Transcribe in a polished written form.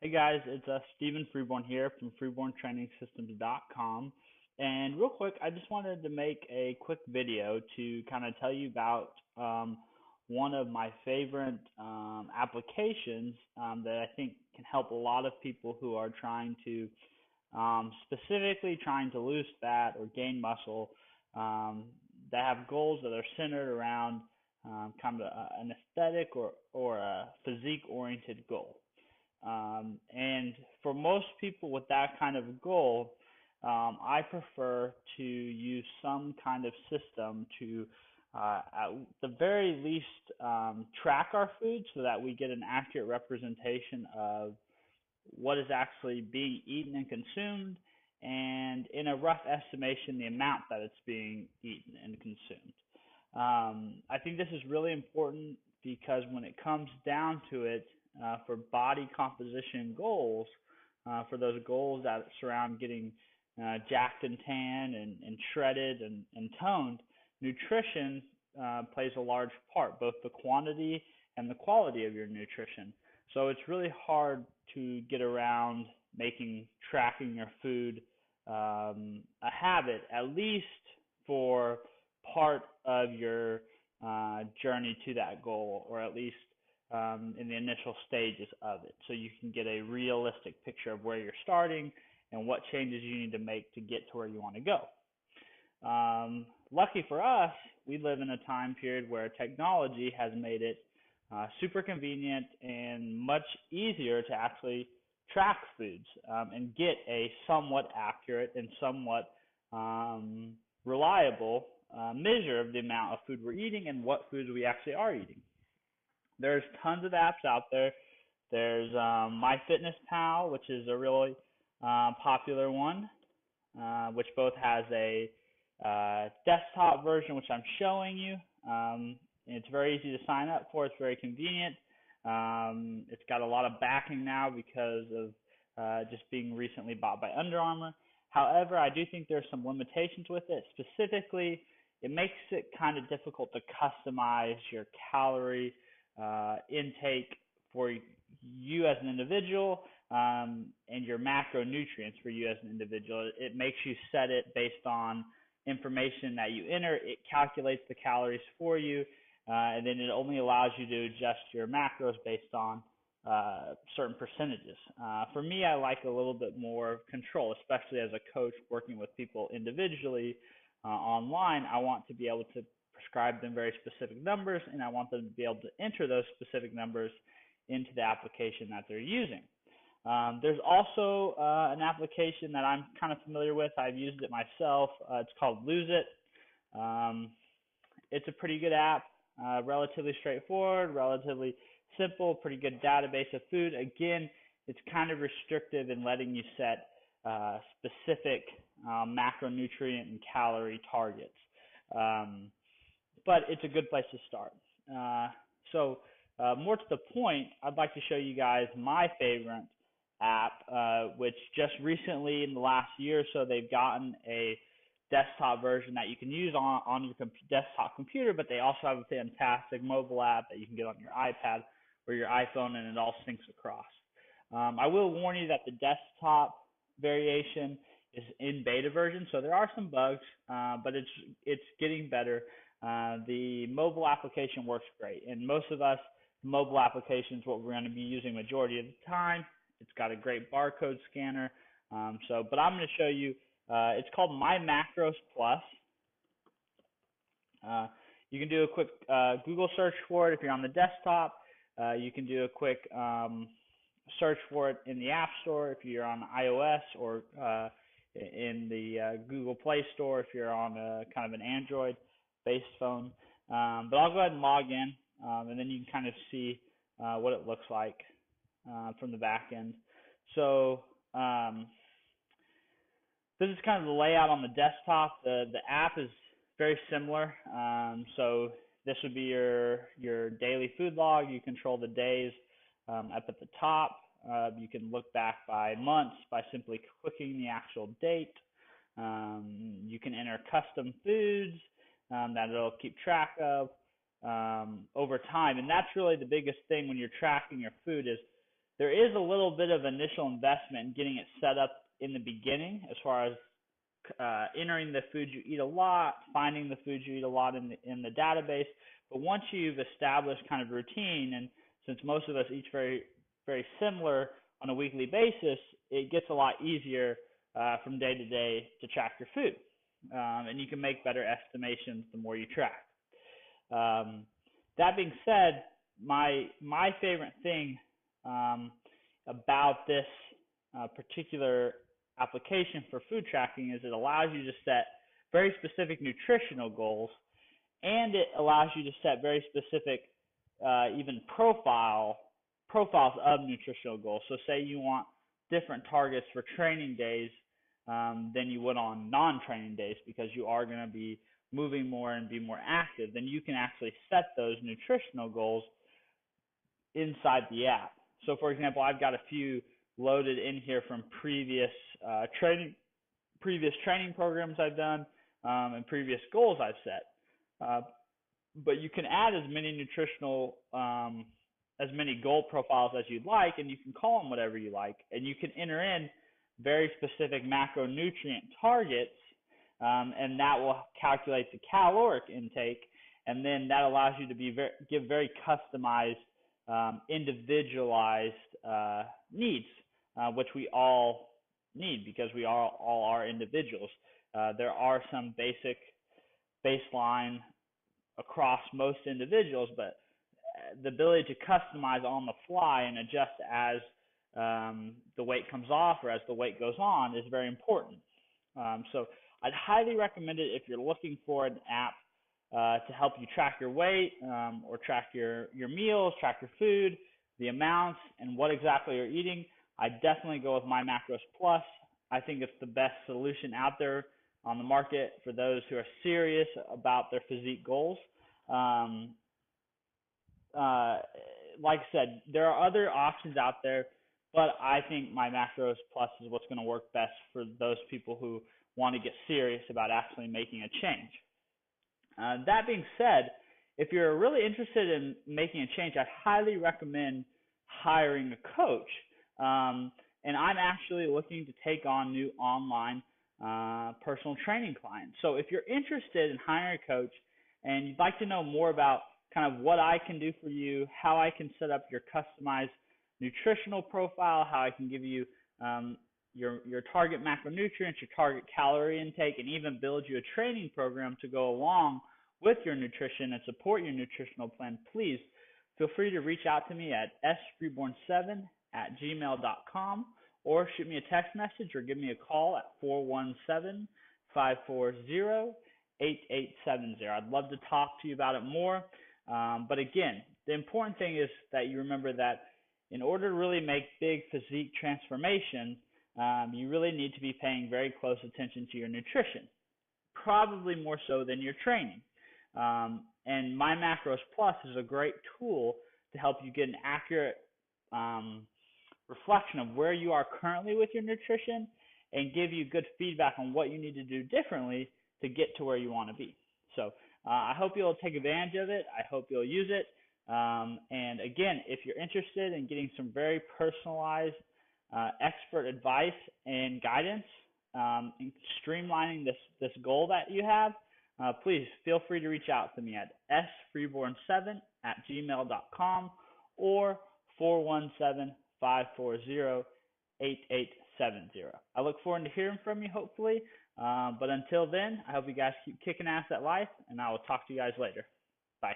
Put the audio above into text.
Hey guys, it's Stephen Freeborn here from freeborntrainingsystems.com. And real quick, I just wanted to make a quick video to kind of tell you about one of my favorite applications that I think can help a lot of people who are trying to, specifically trying to lose fat or gain muscle, that have goals that are centered around kind of an aesthetic or a physique-oriented goal. And for most people with that kind of goal, I prefer to use some kind of system to, at the very least, track our food so that we get an accurate representation of what is actually being eaten and consumed, and in a rough estimation, the amount that it's being eaten and consumed. I think this is really important because when it comes down to it, for body composition goals, for those goals that surround getting jacked and tan and shredded and toned, nutrition plays a large part, both the quantity and the quality of your nutrition. So it's really hard to get around making tracking your food a habit, at least for part of your journey to that goal, or at least in the initial stages of it, so you can get a realistic picture of where you're starting and what changes you need to make to get to where you want to go. Lucky for us, we live in a time period where technology has made it super convenient and much easier to actually track foods and get a somewhat accurate and somewhat reliable measure of the amount of food we're eating and what foods we actually are eating. There's tons of apps out there. There's MyFitnessPal, which is a really popular one, which both has a desktop version, which I'm showing you. It's very easy to sign up for. It's very convenient. It's got a lot of backing now because of just being recently bought by Under Armour. However, I do think there's some limitations with it. Specifically, it makes it kind of difficult to customize your calorie intake for you as an individual, and your macronutrients for you as an individual. It makes you set it based on information that you enter. It calculates the calories for you, and then it only allows you to adjust your macros based on certain percentages. For me, I like a little bit more control, especially as a coach working with people individually online. I want to be able to prescribe them very specific numbers, and I want them to be able to enter those specific numbers into the application that they're using. There's also an application that I'm kind of familiar with. I've used it myself. It's called LoseIt. It's a pretty good app, relatively straightforward, relatively simple, pretty good database of food. Again, it's kind of restrictive in letting you set specific macronutrient and calorie targets. But it's a good place to start. So more to the point, I'd like to show you guys my favorite app, which just recently in the last year or so, they've gotten a desktop version that you can use on your desktop computer, but they also have a fantastic mobile app that you can get on your iPad or your iPhone, and it all syncs across. I will warn you that the desktop variation is in beta version, so there are some bugs, but it's getting better. The mobile application works great, and most of us, mobile applications, what we're going to be using majority of the time. It's got a great barcode scanner. But I'm going to show you. It's called MyMacros Plus. You can do a quick Google search for it if you're on the desktop. You can do a quick search for it in the App Store if you're on iOS, or in the Google Play Store if you're on kind of an Android-based phone. But I'll go ahead and log in, and then you can kind of see what it looks like from the back end. So this is kind of the layout on the desktop. The app is very similar. So this would be your daily food log. You control the days up at the top. You can look back by months by simply clicking the actual date. You can enter custom foods that it'll keep track of over time. And that's really the biggest thing when you're tracking your food, is there is a little bit of initial investment in getting it set up in the beginning, as far as entering the foods you eat a lot, finding the foods you eat a lot in the database. But once you've established kind of routine, and since most of us eat very similar on a weekly basis, it gets a lot easier from day to day to track your food, and you can make better estimations the more you track. That being said, my favorite thing about this particular application for food tracking is it allows you to set very specific nutritional goals, and it allows you to set very specific even profiles of nutritional goals. So say you want different targets for training days than you would on non-training days, because you are going to be moving more and be more active, then you can actually set those nutritional goals inside the app. So for example, I've got a few loaded in here from previous training programs I've done, and previous goals I've set. But you can add as many as many goal profiles as you'd like, and you can call them whatever you like, and you can enter in very specific macronutrient targets, and that will calculate the caloric intake, and then that allows you to give very customized, individualized needs, which we all need because we all are individuals. There are some basic baseline across most individuals, but the ability to customize on the fly and adjust as the weight comes off or as the weight goes on is very important. So I'd highly recommend it if you're looking for an app to help you track your weight, or track your meals, track your food, the amounts, and what exactly you're eating. I'd definitely go with MyMacros Plus. I think it's the best solution out there on the market for those who are serious about their physique goals. Like I said, there are other options out there, but I think MyMacros Plus is what's going to work best for those people who want to get serious about actually making a change. That being said, if you're really interested in making a change, I highly recommend hiring a coach. And I'm actually looking to take on new online personal training clients. So if you're interested in hiring a coach and you'd like to know more about kind of what I can do for you, how I can set up your customized nutritional profile, how I can give you your target macronutrients, your target calorie intake, and even build you a training program to go along with your nutrition and support your nutritional plan, please feel free to reach out to me at sfreeborn7@gmail.com, or shoot me a text message or give me a call at 417-540-8870. I'd love to talk to you about it more. But again, the important thing is that you remember that in order to really make big physique transformation, you really need to be paying very close attention to your nutrition, probably more so than your training. And MyMacros Plus is a great tool to help you get an accurate reflection of where you are currently with your nutrition and give you good feedback on what you need to do differently to get to where you want to be. So I hope you'll take advantage of it. I hope you'll use it. And again, if you're interested in getting some very personalized expert advice and guidance in streamlining this goal that you have, please feel free to reach out to me at sfreeborn7@gmail.com or 417-540-8870. I look forward to hearing from you, hopefully. But until then, I hope you guys keep kicking ass at life, and I will talk to you guys later. Bye.